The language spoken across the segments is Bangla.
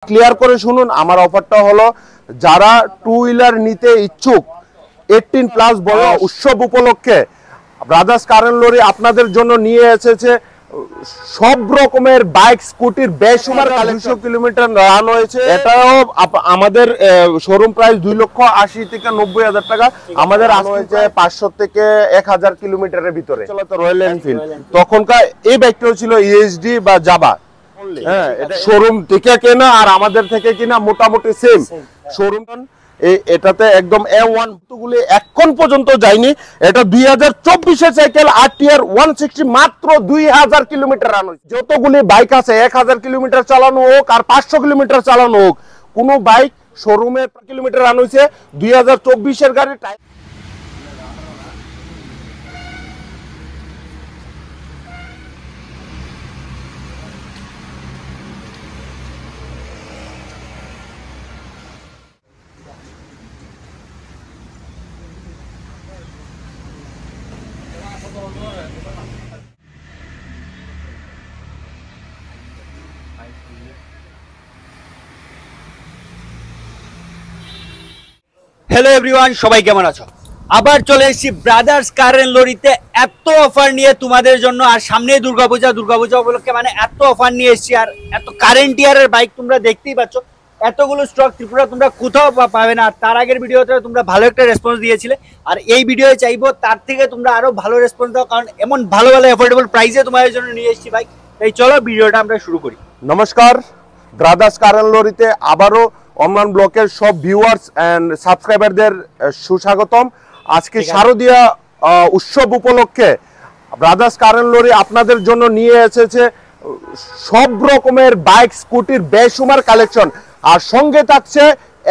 ক্লিয়ার করে শুনুন, আমার অফারটা হলো যারা টু হুইলার নিতে ইচ্ছুক 18+ বয়স উৎসব উপলক্ষে ব্রাদার্স কার এন্ড লরি আপনাদের জন্য নিয়ে এসেছে সব রকমের বাইক স্কুটির বেসুমার 200 কিলোমিটার রান হয়েছে। এটাও আমাদের শোরুম প্রাইস 2,80,000 থেকে 90,000 টাকা, আমাদের রান হয়েছে 500 থেকে 1000 কিলোমিটারের ভিতরে। রয়্যাল এনফিল্ড তখনকার এই বাইকটাও ছিল ইএসডি বা জাবা। হ্যাঁ, এটা শোরুম থেকে কেনা আর আমাদের থেকে কিনা মোটামুটি সেম শোরুম। এটাতে একদম A1 গুলি এখন পর্যন্ত যায়নি। এটা 2024 সাইকেল RTR 160 মাত্র 2000 কিলোমিটার রান হয়েছে। যতগুলি বাইক আছে 1000 কিলোমিটার চালানো হোক আর 500 কিলোমিটার চালানো হোক, কোনো বাইক শোরুমে কিলোমিটার রান হয়েছে 2024 এর গাড়ি। হ্যালো এভরিওয়ান, সবাই কেমন আছো? আবার চলে এসেছি ব্রাদার্স কার এন্ড লরিতে এত অফার নিয়ে তোমাদের জন্য। আর সামনে দুর্গাপূজা উপলক্ষে মানে এত অফার নিয়ে এসেছি আর এত কারেন্ট ইয়ারের বাইক তোমরা দেখতেই পাচ্ছ। এতগুলো স্টক ত্রিপুরা তোমরা কোথাও পাবে না। তার আগের ভিডিওতে তোমরা ভালো একটা রেসপন্স দিয়েছিলে, আর এই ভিডিওয়ে চাইবো তার থেকে তোমরা আরো ভালো রেসপন্স দাও, কারণ এমন ভালো ভালো অ্যাফোর্ডেবল প্রাইসে তোমাদের জন্য নিয়ে এসেছি বাইক। তাই চলো ভিডিওটা আমরা শুরু করি। নমস্কার, ব্রাদার্স কার এন্ড লরিতে আবারও অনলাইন ব্লকের সব ভিউয়ার্স এন্ড সাবস্ক্রাইবারদের সুস্বাগতম। আজকে শারদীয়া উৎসব উপলক্ষে ব্রাদার্স কার এন্ড লরি আপনাদের জন্য নিয়ে এসেছে সব রকমের বাইক স্কুটির বেসুমার কালেকশন, আর সঙ্গে থাকছে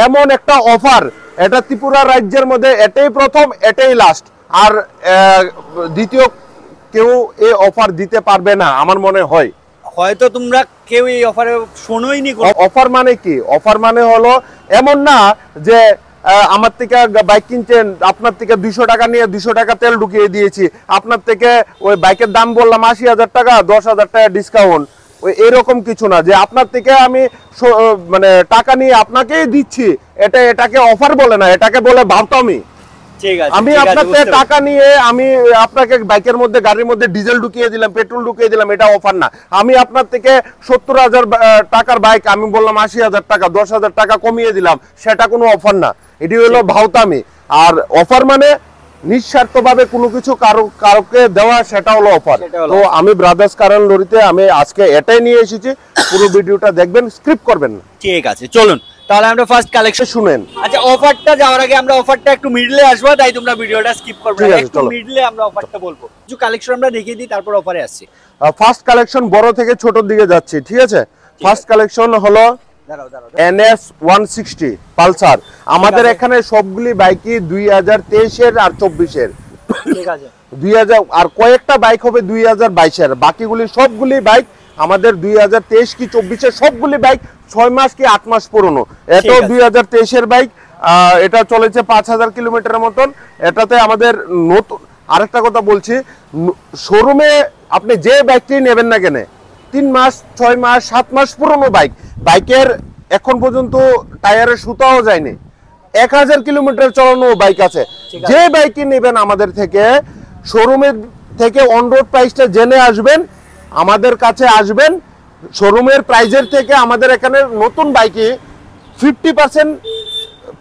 এমন একটা অফার, এটা ত্রিপুরা রাজ্যের মধ্যে এটাই প্রথম, এটাই লাস্ট, আর দ্বিতীয় কেউ এই অফার দিতে পারবে না আমার মনে হয়। হয়তো তোমরা কেউ এই অফারে শোনোইনি। অফার মানে কি? অফার মানে হলো এমন না যে আমার থেকে বাইক কিনছেন, আপনার থেকে 200 টাকা নিয়ে 200 টাকা তেল ঢুকিয়ে দিয়েছি, আপনার থেকে ওই বাইকের দাম বললাম 80,000 টাকা, 10,000 টাকা ডিসকাউন্ট, ওই এরকম কিছু না যে আপনার থেকে আমি মানে টাকা নিয়ে আপনাকেই দিচ্ছি। এটাকে অফার বলে না, এটাকে বলে ভাবতামি। আমি আপনার থেকে টাকা নিয়ে আমি আপনাকে বাইকের মধ্যে গাড়ির মধ্যে ডিজেল ঢুকিয়ে দিলাম, পেট্রোল ঢুকিয়ে দিলাম, এটা অফার না। আমি আপনার থেকে 70,000 টাকার বাইক আমি বললাম 80,000 টাকা, 10,000 টাকা কমিয়ে দিলাম, সেটা কোনো অফার না, এটি হলো ভাওতামি। আর অফার মানে নিঃস্বার্থভাবে কোনো কিছু কারোকে দেওয়া, সেটা হলো অফার। তো আমি ব্রাদার্স কার এন্ড লরিতে আমি আজকে এটাই নিয়ে এসেছি, পুরো ভিডিওটা দেখবেন, স্ক্রিপ্ট করবেন না। ঠিক আছে, চলুন তাহলে আমরা ফার্স্ট কালেকশন শুনেন। আচ্ছা, অফারটা যাওয়ার আগে আমরা অফারটা একটু মিডলে আসবো, তাই তোমরা ভিডিওটা স্কিপ করবে না, একটু মিডলে আমরা অফারটা বলবো। কিছু কালেকশন আমরা দেখিয়ে দিই, তারপর অফারে আসছি। ফার্স্ট কালেকশন বড় থেকে ছোটর দিকে যাচ্ছি, ঠিক আছে? ফার্স্ট কালেকশন হলো NS 160 পালসার। আমাদের এখানে সবগুলি বাইকই 2023 এর আর 24 এর, ঠিক আছে? 2000 আর কয়েকটা বাইক হবে 2022 এর, বাকিগুলি সবগুলি বাইক আমাদের 2023 কি 24 এর, সবগুলি বাইক 6 মাস কি 8 মাস পুরনো। এটাও 2023 এর বাইক, এটা চলেছে 5000 কিলোমিটারের মতন। এটাতে আমাদের নতুন আরেকটা কথা বলছি, শোরুমে আপনি যে বাইকটি নেবেন না কেন, 3 মাস 6 মাস 7 মাস পুরনো বাইকের এখন পর্যন্ত টায়ারের সুতাও যায়নি, 1000 কিলোমিটার চালানো বাইক আছে। যে বাইকই নেবেন আমাদের থেকে, শোরুমের থেকে অন রোড প্রাইসটা জেনে আসবেন, আমাদের কাছে আসবেন, শোরুমের প্রাইজের থেকে আমাদের এখানে নতুন বাইকে 50%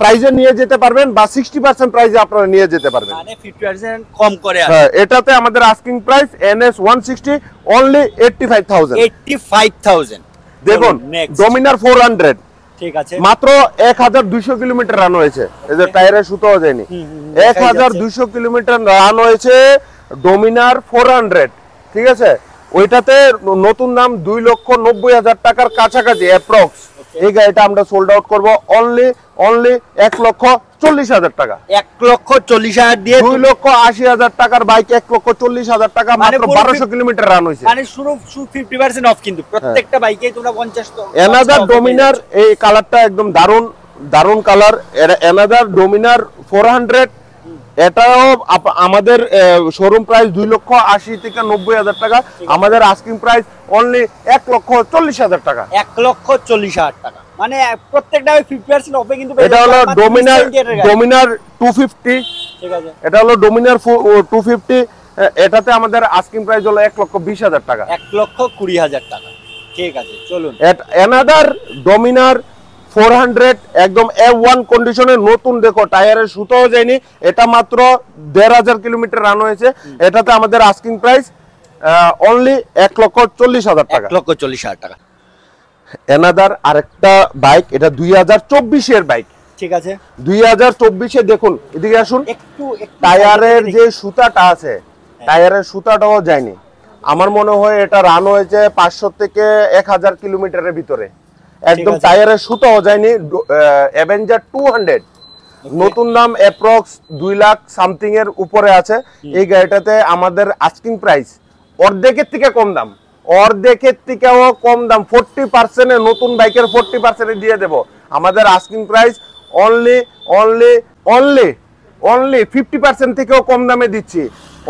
প্রাইজে নিয়ে যেতে পারবেন বা 60% প্রাইজে আপনারা নিয়ে যেতে পারবেন, মানে 50% কম করে। হ্যাঁ, এটাতে আমাদের আস্কিং প্রাইস NS 160 অনলি 85,000। দেখুন, ডোমিনার 400, ঠিক আছে, মাত্র 1200 কিলোমিটার রান হয়েছে। এই যে টায়ারের সুতাও যায়নি, 1200 কিলোমিটার রান হয়েছে ডোমিনার 400, ঠিক আছে? ওইটাতে নতুন দাম 2,90,000 টাকার কাছাকাছি অ্যাপ্রক্স। এই গাড়িটা আমরা সোল্ড আউট করবো অনলি 1,40,000 টাকা। 1,40,000 দিয়ে 2,80,000 টাকার বাইক 1,40,000 টাকা, মাত্র 1200 কিলোমিটার রান হয়েছে। মানে শুরু 50% অফ, কিন্তু প্রত্যেকটা বাইকেই তোমরা 50। এনাদার ডোমিনার, এই কালারটা একদম দারুণ কালার। এনাদার ডোমিনার 400, এটাও আমাদের শোরুম প্রাইস 2,80,000 থেকে 90,000 টাকা, আমাদের আস্কিং প্রাইস অনলি 1,40,000 টাকা। 1,40,000 টাকা, মানে প্রত্যেকটা 50% অফে কিন্তু এটা হলো ডোমিনার 250। ঠিক আছে, এটা হলো ডোমিনার 250, এটাতে আমাদের আস্কিং প্রাইস হলো 1,20,000 টাকা। 1,20,000 টাকা। ঠিক আছে, চলুন অ্যানাদার ডোমিনার 400 একদম F1 কন্ডিশনে, নতুন, দেখো টায়ারের সুতাও যায়নি, এটা মাত্র 1,500 কিলোমিটার রান হয়েছে। এটাতে আমাদের আস্কিং প্রাইস অনলি 1,40,000 টাকা। 1,40,000 টাকা। অ্যানাদার আরেকটা বাইক, এটা 2024 এর বাইক। ঠিক আছে, 2024 এ দেখুন, এদিকে আসুন, একটু টায়ারের যে সুতাটা আছে, টায়ারের সুতাটাও যায়নি। আমার মনে হয় এটা রান হয়েছে 500 থেকে 1000 কিলোমিটারের ভিতরে, একদম টায়ারের সুতাও যায়নি। অ্যাভেঞ্জার 200, নতুন দাম অ্যাপ্রক্স 2 লাখ সামথিং এর উপরে আছে। এই গাড়িটাতে আমাদের আস্কিং প্রাইস অর্ধেকের থেকে কম দাম, অর্ধেকের থেকেও কম দাম, 40% নতুন বাইকের 40% দিয়ে দেব। আমাদের আস্কিং প্রাইস অনলি 50% থেকেও কম দামে দিচ্ছি,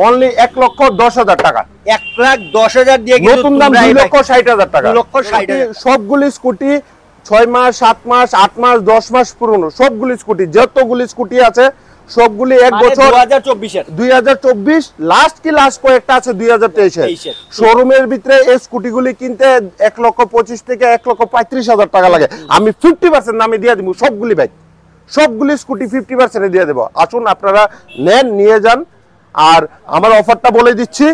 অনলি 1,10,000 টাকা। 1,10,000 দিয়ে নতুন দাম 2,60,000 টাকা। 2,60,000। সবগুলি স্কুটি 6 মাস, 7 মাস, 8 মাস, 10 মাস পুরনো সবগুলি স্কুটি, যতগুলি স্কুটি আছে সবগুলি 1 বছর। 2024 লাস্ট কি লাস্ট কয়েকটা আছে 2023 এর। শোরুমের ভিতরে এই স্কুটিগুলি কিনতে 1,25,000 থেকে 1,35,000 টাকা লাগে। আমি 50% দামে দিয়ে দিব সবগুলি বাইক, সবগুলি স্কুটি 50% দিয়ে দেব। আসুন আপনারা নেন, নিয়ে যান। আর আমার অফারটা বলে দিচ্ছি,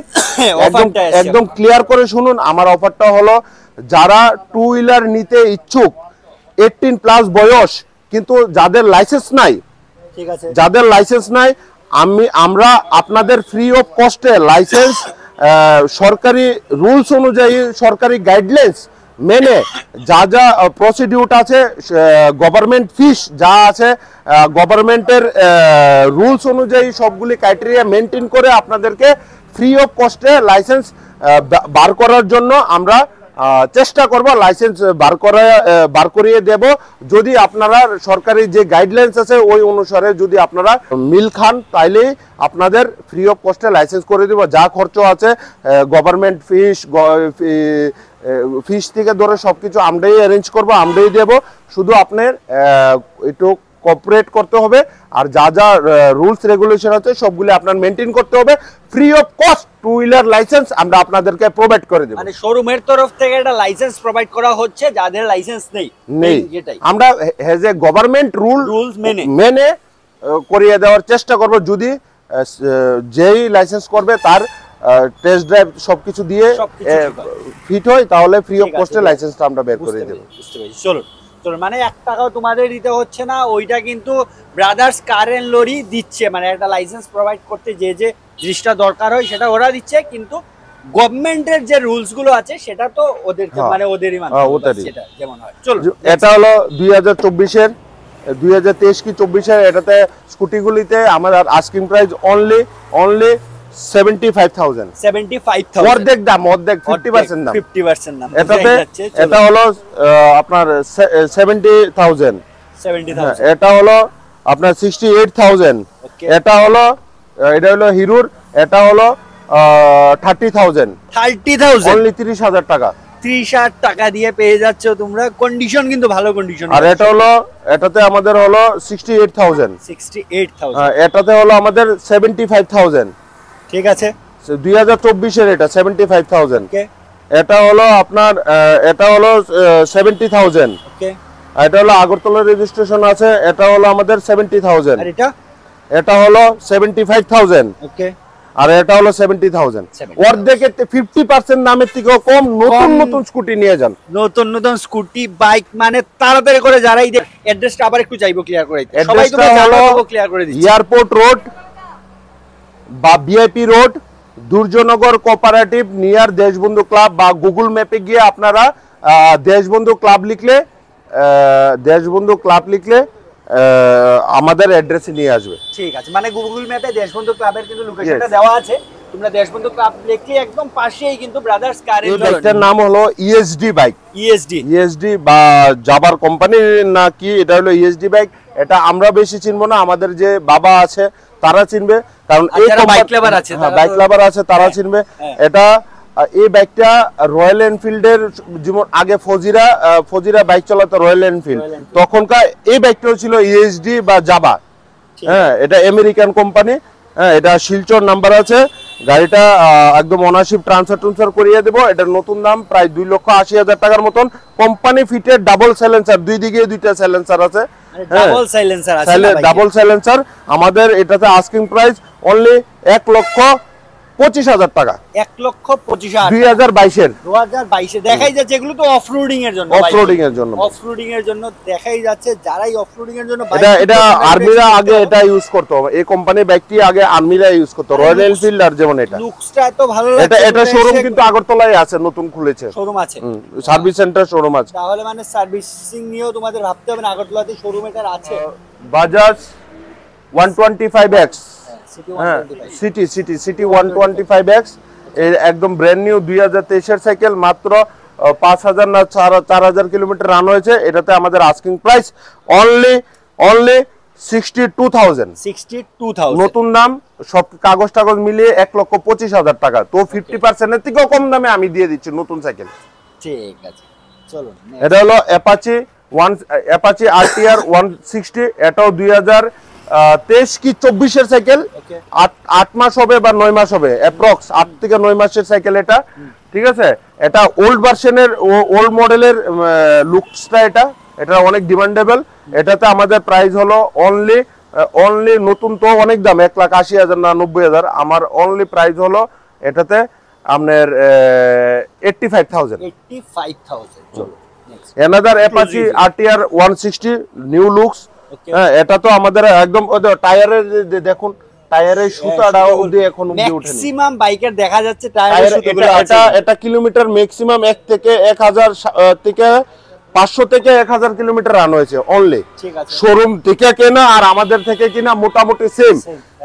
একদম ক্লিয়ার করে শুনুন। আমার অফারটা হলো, যারা 2 হুইলার নিতে ইচ্ছুক, 18 প্লাস বয়স, কিন্তু যাদের লাইসেন্স নাই, ঠিক আছে, যাদের লাইসেন্স নাই, আমরা আপনাদের ফ্রি অফ কস্টে লাইসেন্স, সরকারি রুলস অনুযায়ী, সরকারি গাইডলাইন্স মেনে যা যা প্রসিডিউর আছে, গভর্নমেন্ট ফিস যা আছে, গভর্নমেন্টের রুলস অনুযায়ী সবগুলি ক্রাইটেরিয়া মেনটেন করে আপনাদেরকে ফ্রি অফ কস্টে লাইসেন্স বার করার জন্য আমরা চেষ্টা করব, লাইসেন্স বার করিয়ে দেব। যদি আপনারা সরকারি যে গাইডলাইন্স আছে ওই অনুসারে যদি আপনারা মিল খান, তাইলেই আপনাদের ফ্রি অফ কস্টে লাইসেন্স করে দেব। যা খরচ আছে, গভর্নমেন্ট ফিস থেকে ধরে সবকিছু আমরাই অ্যারেঞ্জ করব, আমরাই দেব। শুধু আপনার একটু কোঅপারেট করতে হবে, আর যা যা রুলস রেগুলেশন আছে সবগুলো আপনার মেনটেন করতে হবে। Free of cost 2 wheeler licence আমরা আপনাদেরকে প্রোভাইড করে দেব। মানে শোরুমের তরফ থেকে একটা লাইসেন্স প্রোভাইড করা হচ্ছে, যাদের লাইসেন্স নেই, আমরা হ্যাজ এ গভর্নমেন্ট রুলস মেনে করিয়ে দেওয়ার চেষ্টা করব। যদি যেই লাইসেন্স করবে তার টেস্ট ড্রাইভ সবকিছু দিয়ে ফিট হয়, তাহলে ফ্রি অফ কস্টে লাইসেন্সটা আমরা বের করে দেব। বুঝতে পেরেছি। চলুন, মানে 1 টাকাও তোমাদের দিতে হচ্ছে না, ওইটা কিন্তু ব্রাদার্স কার এন্ড লরি দিচ্ছে। মানে একটা লাইসেন্স প্রোভাইড করতে যে যে জিনিসটা দরকার হয় সেটা ওরা দিচ্ছে, কিন্তু গভর্নমেন্টের যে রুলস গুলো আছে সেটা তো ওদের, মানে ওদেরই সেটা যেমন হয়। চলুন, এটা হলো 2024 এর, 2023 কি 24 এর, এটাতে স্কুটিগুলিতে আমাদের আস্কিং প্রাইস অনলি 75,000। 75,000 অর্ধেক দাম, অর্ধেক 50% দাম, 50% দাম। এটাতে এটা হলো আপনার 70,000। এটা হলো আপনার 68,000। এটা হলো হিরোর, এটা হলো 30,000। অনলি 30,000 টাকা। 30,000 টাকা দিয়ে পেয়ে যাচ্ছ তোমরা, কন্ডিশন কিন্তু ভালো কন্ডিশন। আর এটা হলো, এটাতে আমাদের হলো 68,000। এটাতে হলো আমাদের 75,000। ঠিক আছে, 2024 এর এটা 75,000। এটা হলো আপনার, এটা হলো 70,000। এটা হলো আগরতলা রেজিস্ট্রেশন আছে, এটা হলো আমাদের 70,000। আর এটা হলো 75,000। আর এটা হলো 70,000। অর্ধেকের 50% দামের থেকেও কম। নতুন নতুন স্কুটি নিয়ে যান, নতুন নতুন স্কুটি বাইক, মানে তাড়াতাড়ি করে যারাই। অ্যাড্রেসটা আবার একটু চাইবো ক্লিয়ার করে দিতে, সবাই তো জানো, ক্লিয়ার করে দিচ্ছি। এয়ারপোর্ট রোড বা BIP road, Durjanagar cooperative near Deshbandhu club, বা গুগল ম্যাপে গিয়ে আপনারা দেশবন্ধু ক্লাব লিখলে আমাদের অ্যাড্রেসে নিয়ে আসবে। ঠিক আছে, মানে গুগল ম্যাপে দেশবন্ধু ক্লাবের কিন্তু লোকেশনটা দেওয়া আছে, তোমরা দেশবন্ধু ক্লাব লিখলে একদম পাশেই কিন্তু ব্রাদার্স কার এন্ড লরি। এটার নাম হলো ইএসডি বাইক, ইএসডি বা জাবার কোম্পানি না কি, এটা হলো ইএসডি বাইক। এটা আমরা বেশি চিনবো না, আমাদের যে বাবা আছে তারা চিনবে, কারণ এই বাইক লাভার আছে, বাইক লাভার আছে তারা চিনবে। এটা এই বাইকটা রয়্যাল এনফিল্ডের, যেমন আগে ফজিরা বাইক চালাতো রয়্যাল এনফিল্ড, তখনকার এই বাইকটাও ছিল ইএসডি বা জাবা। হ্যাঁ, এটা আমেরিকান কোম্পানি। হ্যাঁ, এটা শিলচর নাম্বার আছে। গাড়িটা একদম অনারশিপ ট্রান্সফার করিয়ে দেবো। এটার নতুন দাম প্রায় 2,80,000 টাকার মতন। কোম্পানি ফিটেড ডাবল সাইলেন্সার, দুই দিকে দুইটা সাইলেন্সার আছে। Double silencer. আমাদের এটাতে আস্কিং প্রাইস অনলি 1,25,000 টাকা। 1,25,000 2022 দেখাই যাচ্ছে এগুলো তো অফরোডিং এর জন্য, দেখাই যাচ্ছে যারাই অফরোডিং এর জন্য এটা আর্মিরা আগে এটা ইউজ করতো, এই কোম্পানি বাইকটি আগে আর্মিরা ইউজ করতো, রয়্যাল এনফিল্ড আর যেমন এটা। লুকসটা এত ভালো লাগছে। এটা শোরুম কিন্তু আগরতলায় আছে, নতুন খুলেছে শোরুম আছে, সার্ভিস সেন্টার শোরুম আছে। তাহলে মানে সার্ভিসিং নিয়েও তোমাদের ভাবতে হবে না, আগরতলাতে শোরুম এটা আছে। বাজাজ 125X, হ্যাঁ সিটি 125X, একদম ব্র্যান্ড নিউ 2023 এর সাইকেল, মাত্র 5,000 না 4,000 কিলোমিটার রান হয়েছে। এটাতে আমাদের আস্কিং প্রাইস অনলি 62,000। নতুন দাম সব কাগজ টাগজ মিলিয়ে 1,25,000 টাকা। তো 50% এর থেকেও কম দামে আমি দিয়ে দিচ্ছি নতুন সাইকেল। ঠিক আছে, চলো। এটা হলো অ্যাপাচি RTR 160। এটাও 2023 কি 24 এর সাইকেল। 8 মাস হবে বা 9 মাস হবে, অ্যাপ্রক্স 8 থেকে 9 মাসের সাইকেল এটা। ঠিক আছে, এটা ওল্ড ভার্সনের, ওল্ড মডেলের লুকসটা এটা অনেক ডিমান্ডেবল। এটাতে আমাদের প্রাইস হলো অনলি নতুন তো অনেক দাম, 1,80,000 না 90,000। আমার অনলি প্রাইস হলো এটাতে আপনার 85,000। Another Apache RTR 160 new looks. হ্যাঁ, এটা তো আমাদের একদম টায়ারের দেখুন, টায়ারের সুতাটাও দিয়ে এখন অবধি ওঠেনি। ম্যাক্সিমাম বাইকের দেখা যাচ্ছে টায়ারের সুতাগুলো আছে। এটা কিলোমিটার ম্যাক্সিমাম 1 থেকে 1,000 থেকে 500 থেকে 1,000 কিলোমিটার রান হয়েছে অনলি। শোরুম থেকে কেনা আর আমাদের থেকে কিনা মোটামুটি সেম।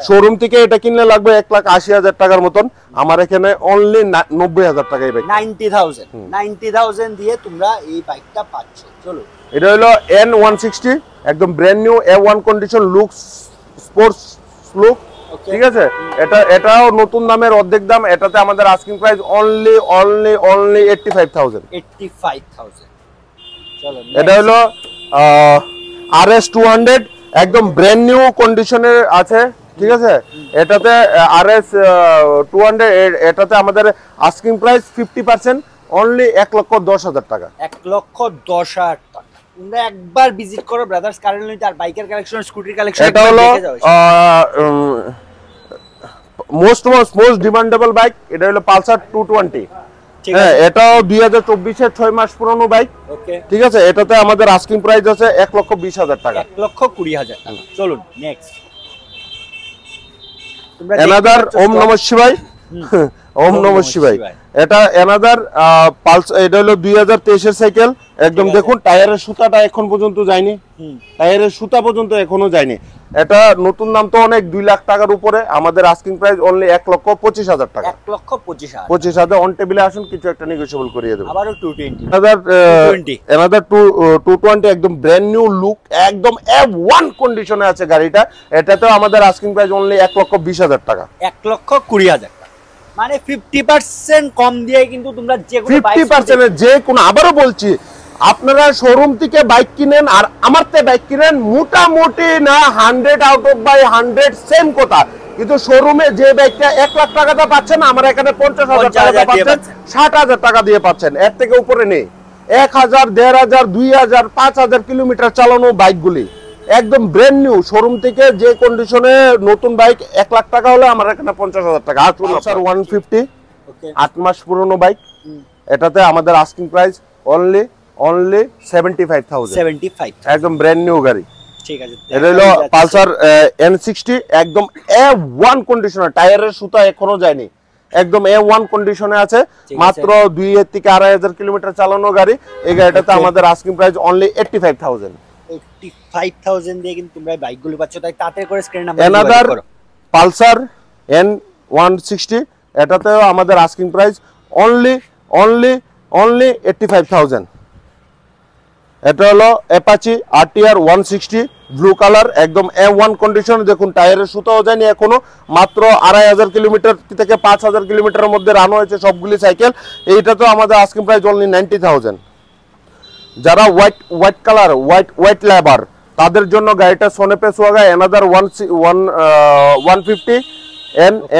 শোরুম থেকে এটা কিনলে লাগবে 1,80,000 টাকার মতন, আমার এখানে অনলি 90,000 টাকা। এই বাইক 90,000 দিয়ে তোমরা এই বাইকটা পাচ্ছ। চলো, এটা হলো N160, একদম brand new A1 condition looks, sports look. ঠিক আছে, এটাও নতুন দামের অর্ধেক দাম। এটাতে আমাদের আস্কিং প্রাইস অনলি 85,000। চলো, এটা হলো RS 200, একদম ব্র্যান্ড নিউ কন্ডিশনের আছে। ঠিক আছে, এটাতে RS 200, এটাতে আমাদের আস্কিং প্রাইস 50% অনলি 1,10,000 টাকা। 1,10,000 টাকা। তোমরা একবার ভিজিট করো ব্রাদার্স কারেন্ট লরিতে, আর বাইকের কালেকশন, স্কুটির কালেকশন এটা হলো মোস্ট ডিমান্ডেবল বাইক। এটা হলো পালসার 220। হ্যাঁ, এটাও 2024 এর 6 মাস পুরনো বাইক। ঠিক আছে, এটাতে আমাদের আস্কিং প্রাইস আছে 1,20,000 টাকা। 1,20,000 টাকা। চলুন নেক্সট। অ্যানাদার ওম নমঃ শিবায়। ওম নমঃ শিবায়। এটা অ্যানাদার পালস। এটা হলো 2023 এর সাইকেল। একদম দেখুন, টায়ারের সুতাটা এখন পর্যন্ত যায়নি, টায়ারের সুতা পর্যন্ত এখনো যায়নি। এটা নতুন দাম তো অনেক, 2 লাখ টাকার উপরে। আমাদের আস্কিং প্রাইস অনলি 1,25,000 টাকা। 1,25,000 অন টেবিলে আসুন, কিছু একটা নেগোশিয়েবল করিয়ে দেব। আবারও 220। অ্যানাদার 220, একদম ব্র্যান্ড নিউ লুক, একদম F1 কন্ডিশনে আছে গাড়িটা। এটাতেও আমাদের আস্কিং প্রাইস অনলি 1,20,000 টাকা। 1,20,000 টাকা, মানে 50% কম দিয়ে কিন্তু তোমরা যে কোনো 50% যে কোনো, আবারও বলছি, আপনারা শোরুম থেকে বাইক কিনেন আর আমার থেকে বাইক কিনেন, মোটামুটি না 100 আউট অফ বাই 100 সেম কথা, কিন্তু শোরুমে যে বাইকটা 1 লাখ টাকাটা পাচ্ছেন, আমার এখানে 50,000 টাকা পাচ্ছেন, 60,000 টাকা দিয়ে পাচ্ছেন। এর থেকে উপরে নেই। 1,000, 1,500, 2,000, 5,000 কিলোমিটার চালানো বাইকগুলি একদম ব্র্যান্ড নিউ শোরুম থেকে যে কন্ডিশনে নতুন বাইক 1 লাখ টাকা হলে আমার এখানে 50,000 টাকা। আর 150 8 মাস পুরনো বাইক, এটাতে আমাদের আস্কিং প্রাইস অনলি 75,000। একদম ব্র্যান্ড নিউ গাড়ি। ঠিক আছে, এটা হলো পালসার N60, একদম A1 কন্ডিশনে, টায়ারের সুতা এখনো যায়নি, একদম A1 কন্ডিশনে আছে। মাত্র 2 থেকে 2,500 কিলোমিটার চালানো গাড়ি। এই গাড়িটাতে আমাদের আস্কিং প্রাইস অনলি 85,000। 85,000 দিয়ে কিন্তু তোমরা বাইকগুলো পাচ্ছ। তাই তাড়াতাড়ি করে screen number another Pulsar N160, এটাতেও আমাদের আস্কিং প্রাইস অনলি 85,000। এটা হলো অ্যাপাচি আরটিআর 160 ব্লু কালার, একদম A1 কন্ডিশন। দেখুন টায়ারের সুতাও যায়নি এখনো, মাত্র 2500 কিলোমিটার থেকে 5000 কিলোমিটারের মধ্যে রান হয়েছে সবগুলি সাইকেল। এইটা তো আমাদের আস্কিং প্রাইস অনলি 90,000। যারা হোয়াইট কালার হোয়াইট লেবার তাদের জন্য গাড়িটা সোনেপে সোয়াগা অ্যানাদার 150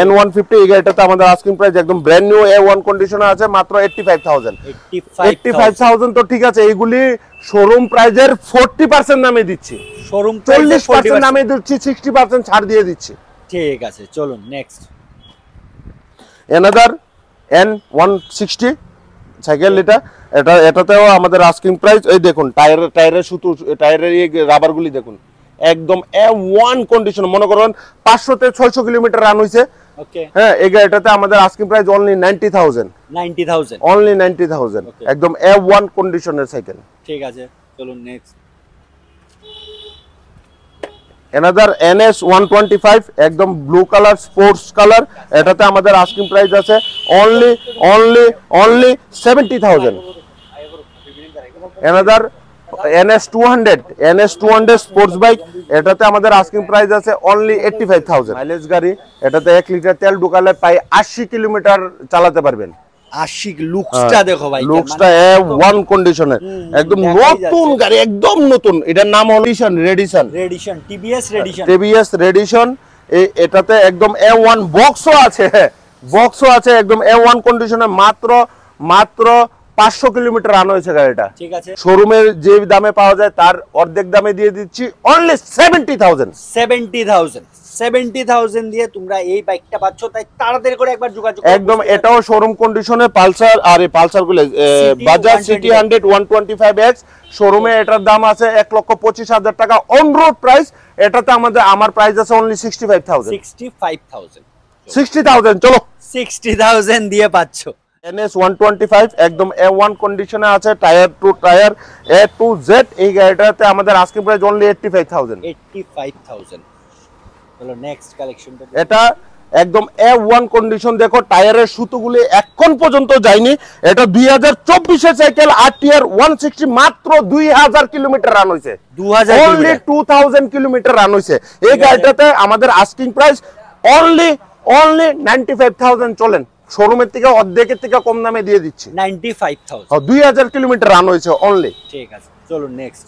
N150। এই গাড়িটাতে আমাদের আস্কিং প্রাইস একদম ব্র্যান্ড নিউ A1 কন্ডিশনে আছে, মাত্র 85,000। 85,000 তো ঠিক আছে, এইগুলি শোরুম প্রাইজের 40% দামে দিচ্ছি, শোরুম 40% দামে দিচ্ছি, 60% ছাড় দিয়ে দিচ্ছি। ঠিক আছে, চলুন নেক্সট। অ্যানাদার N160 সাইকেল, এটাতেও আমাদের আস্কিং প্রাইস, এই দেখুন টায়ারের সুতো, টায়ারের এই রাবারগুলি দেখুন একদম A1 কন্ডিশন। মনে করুন 500 থেকে 600 কিলোমিটার রান হয়েছে। ওকে, হ্যাঁ, এই গাড়িটাতে আমাদের আস্কিং প্রাইস অনলি 90,000। অনলি 90,000, একদম A1 কন্ডিশনের সাইকেল। ঠিক আছে, চলুন নেক্সট। অ্যানাদার NS 125, একদম ব্লু কালার স্পোর্টস কালার। এটাতে আমাদের আস্কিং প্রাইস আছে only 70,000। Another NS 200 sports bike, এটাতে আমাদের আস্কিং প্রাইস আছে অনলি 85,000। মাইলেজ গাড়ি, এটাতে 1 লিটার তেল ঢুকালে প্রায় 80 কিলোমিটার চালাতে পারবেন। 80, লুকসটা দেখো ভাই, লুকসটা A1 কন্ডিশনের, একদম নতুন গাড়ি, একদম নতুন। এটার নাম হলো রেডিশন TVS রেডিশন। এটাতে একদম A1 বক্সও আছে, একদম A1 কন্ডিশনে। মাত্র 500 কিলোমিটার রান হয়েছে গাড়িটা। ঠিক আছে, শোরুমের যে দামে পাওয়া যায় তার অর্ধেক দামে দিয়ে দিচ্ছি অনলি 70,000। 70,000 দিয়ে তোমরা এই বাইকটা পাচ্ছ, তাই তাড়াতাড়ি করে একবার যোগাযোগ করো। একদম এটাও শোরুম কন্ডিশনে। পালসার, আর এই পালসার গুলো বাজাজ সিটি 100 125X শোরুমে এটার দাম আছে 1,25,000 টাকা অন রোড প্রাইস। এটাতে আমার প্রাইস আছে অনলি 65,000। 60,000 চলো, 60,000 দিয়ে পাচ্ছ। NS 125 একদম A1 কন্ডিশনে আছে, tyre to tyre A to Z। এই গাড়িটাতে আমাদের আস্কিং প্রাইস অনলি 85,000। 85,000। চলো নেক্সট কালেকশনটা। এটা একদম A1 কন্ডিশন। দেখো টায়ারের সুতোগুলি এখন পর্যন্ত যায়নি। এটা 2024 এর সাইকেল RTR 160, মাত্র 2000 কিলোমিটার রান হয়েছে। 2000 কিলোমিটার রান হয়েছে। এই গাড়িটাতে আমাদের আস্কিং প্রাইস অনলি 95,000। চলেন শোরুমের থেকে অর্ধেকের থেকে কম দামে দিয়ে দিচ্ছি। 95,000, 2000 কিলোমিটার রান হয়েছে অনলি। ঠিক আছে, চলো নেক্সট।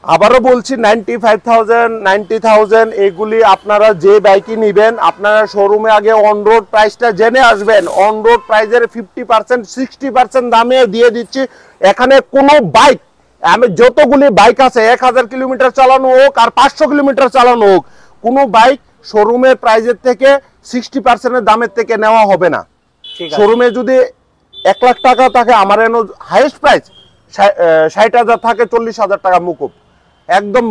আবারও বলছি 95,000 90,000 এগুলি আপনারা যে বাইকই নেবেন, আপনারা শোরুমে আগে অন রোড প্রাইসটা জেনে আসবেন। অন রোড প্রাইসের 50% 60% দামে দিয়ে দিচ্ছি। এখানে কোনো বাইক, আমি যতগুলি বাইক আছে 1000 কিলোমিটার চালানো হোক আর 500 কিলোমিটার চালানো হোক, কোনো বাইক শোরুমের প্রাইসের থেকে 60% দামের থেকে নেওয়া হবে না। শোরুমে যদি 1 লাখ টাকা থাকে, আমার এনো হাইয়েস্ট প্রাইস 60,000 থাকে, 40,000 টাকা মুকুব। একদম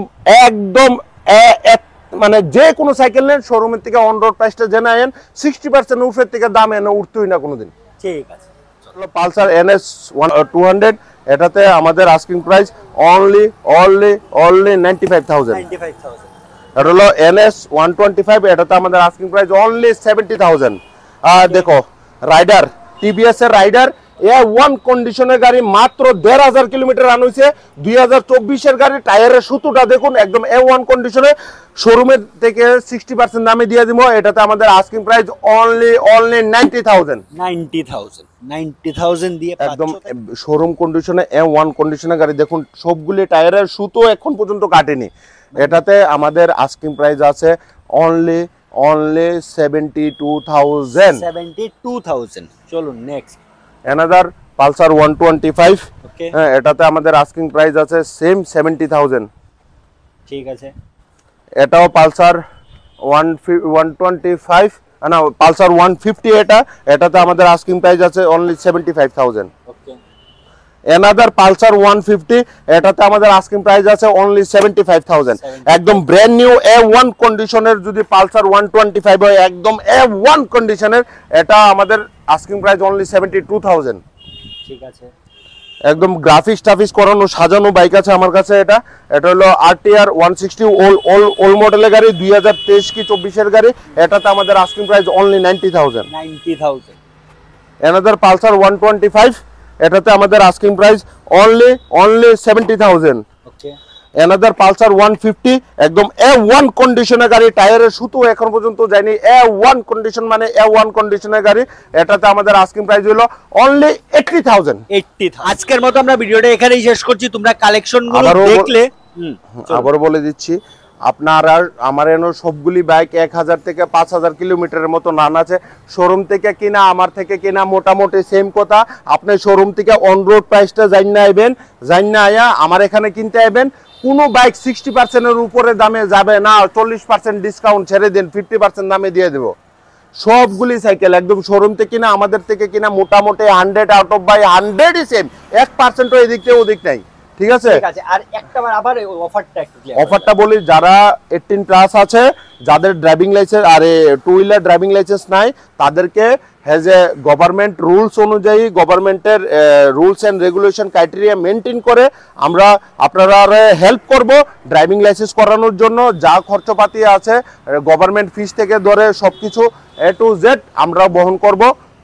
মানে যে কোনো সাইকেল নেন শোরুমের থেকে অন রোড প্রাইসটা জেনে আনেন। 60% উপরের থেকে দাম এনে উঠতেই না কোনোদিন। ঠিক আছে, পালসার NS 200, এটাতে আমাদের আস্কিং প্রাইস অনলি 95,000। এটা হলো NS 125, এটাতে আমাদের আস্কিং প্রাইস অনলি 70,000। আর দেখো রাইডার, TVS এর রাইডার A1 কন্ডিশনের গাড়ি, মাত্র 1,500 কিলোমিটার রান হয়েছে। 2024 এর গাড়ি, টায়ারের সুতোটা দেখুন একদম A1 কন্ডিশনে। শোরুমের থেকে 60% দামে দিয়ে দিব। এটাতে আমাদের আস্কিং প্রাইস অনলি 90,000। 90,000 দিয়ে একদম শোরুম কন্ডিশনে A1 কন্ডিশনের গাড়ি। দেখুন সবগুলি টায়ারের সুতো এখন পর্যন্ত কাটেনি। এটাতে আমাদের আস্কিং প্রাইস আছে অনলি 72,000। 72,000। চলুন নেক্সট। অ্যানাদার পালসার 125, হ্যাঁ, এটাতে আমাদের আস্কিং প্রাইস আছে সেম 70,000। ঠিক আছে, এটাও পালসার 125, না পালসার 150, এটাতে আমাদের আস্কিং প্রাইস আছে অনলি 75,000। ওকে, অ্যানাদার পালসার 150, এটাতে আমাদের আস্কিং প্রাইস আছে অনলি 75,000। একদম ব্র্যান্ড নিউ A1 কন্ডিশনের যদি পালসার 125 হয়, একদম A1 কন্ডিশনের, এটা আমাদের আস্কিং প্রাইস অনলি 72,000। ঠিক আছে, একদম গ্রাফিক্স টাফিক্স করানো সাজানো বাইক আছে আমার কাছে। এটা হলো RTR 160 ওল্ড মডেলের গাড়ি, 2023 কি 24 এর গাড়ি। এটাতে আমাদের asking price only 90,000। $90,000। Another Pulsar 125, এটাতে আমাদের আস্কিং প্রাইস অনলি 70,000। ওকে, অ্যানাদার পালসার 150 একদম A1 কন্ডিশনের গাড়ি, টায়ারের সুতো এখন পর্যন্ত যায়নি, A1 কন্ডিশন মানে A1 কন্ডিশনের গাড়ি। এটাতে আমাদের আস্কিং প্রাইস হলো অনলি 80,000। আজকের মতো আমরা ভিডিওটা এখানেই শেষ করছি। তোমরা কালেকশনগুলো দেখলে আবারও বলে দিচ্ছি, আপনারা আমার এনো সবগুলি বাইক 1000 থেকে 5000 কিলোমিটারের মতো রান আছে। শোরুম থেকে কিনা আমার থেকে কিনা মোটামুটি সেম কথা। আপনি শোরুম থেকে অন রোড প্রাইসটা জানিয়ে আইবেন, জানিয়ে আয়া আমার এখানে কিনতে আইবেন। কোনো বাইক 60% উপরে দামে যাবে না, 40% ডিসকাউন্ট ছেড়ে দিন, 50% দামে দিয়ে দেবো। সবগুলি সাইকেল একদম শোরুম থেকে কিনা আমাদের থেকে কিনা মোটামুটি 100 আউট অফ বাই 100ই সেম, 1% এদিক থেকে ওদিক নাই। ঠিক আছে, আর একটাবার আবার অফারটা একটু অফারটা বলি, যারা 18 প্লাস আছে, যাদের ড্রাইভিং লাইসেন্স আর টু হুইলার ড্রাইভিং লাইসেন্স নাই, তাদেরকে হ্যাজ এ গভর্নমেন্ট রুলস অনুযায়ী, গভর্নমেন্টের rules and regulation criteria maintain করে আমরা আপনারা হেল্প করব ড্রাইভিং লাইসেন্স করানোর জন্য। যা খরচপাতি আছে গভর্নমেন্ট ফিস থেকে ধরে সব কিছু A to Z আমরা বহন করব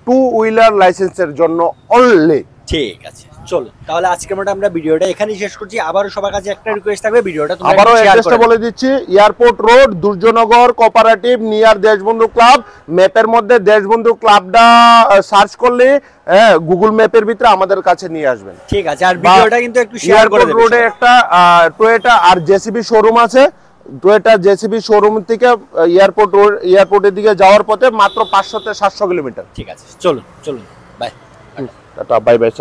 টু হুইলার লাইসেন্সের জন্য অনলি। ঠিক আছে, চলো তাহলে আজকের মতো আমরা ভিডিওটা এখানেই শেষ করছি। আবারও সবার কাছে একটা রিকোয়েস্ট থাকবে, ভিডিওটা তোমরা আবারও শেয়ার অ্যাড্রেসটা করে বলে দিচ্ছি, airport road, Durjanagar cooperative, near Deshbandhu club. ম্যাপের মধ্যে দেশবন্ধু ক্লাবটা সার্চ করলে গুগল ম্যাপের ভিতরে আমাদের কাছে নিয়ে আসবেন। ঠিক আছে, আর ভিডিওটা কিন্তু একটু শেয়ার করে দেবেন। রোডে একটা টয়োটা আর জেসিবি শোরুম আছে। টয়োটা জেসিবি শোরুম থেকে এয়ারপোর্ট রোড, এয়ারপোর্টের দিকে যাওয়ার পথে মাত্র 500 থেকে 700 কিলোমিটার। ঠিক আছে, চলুন বাই। Tata, bye bye.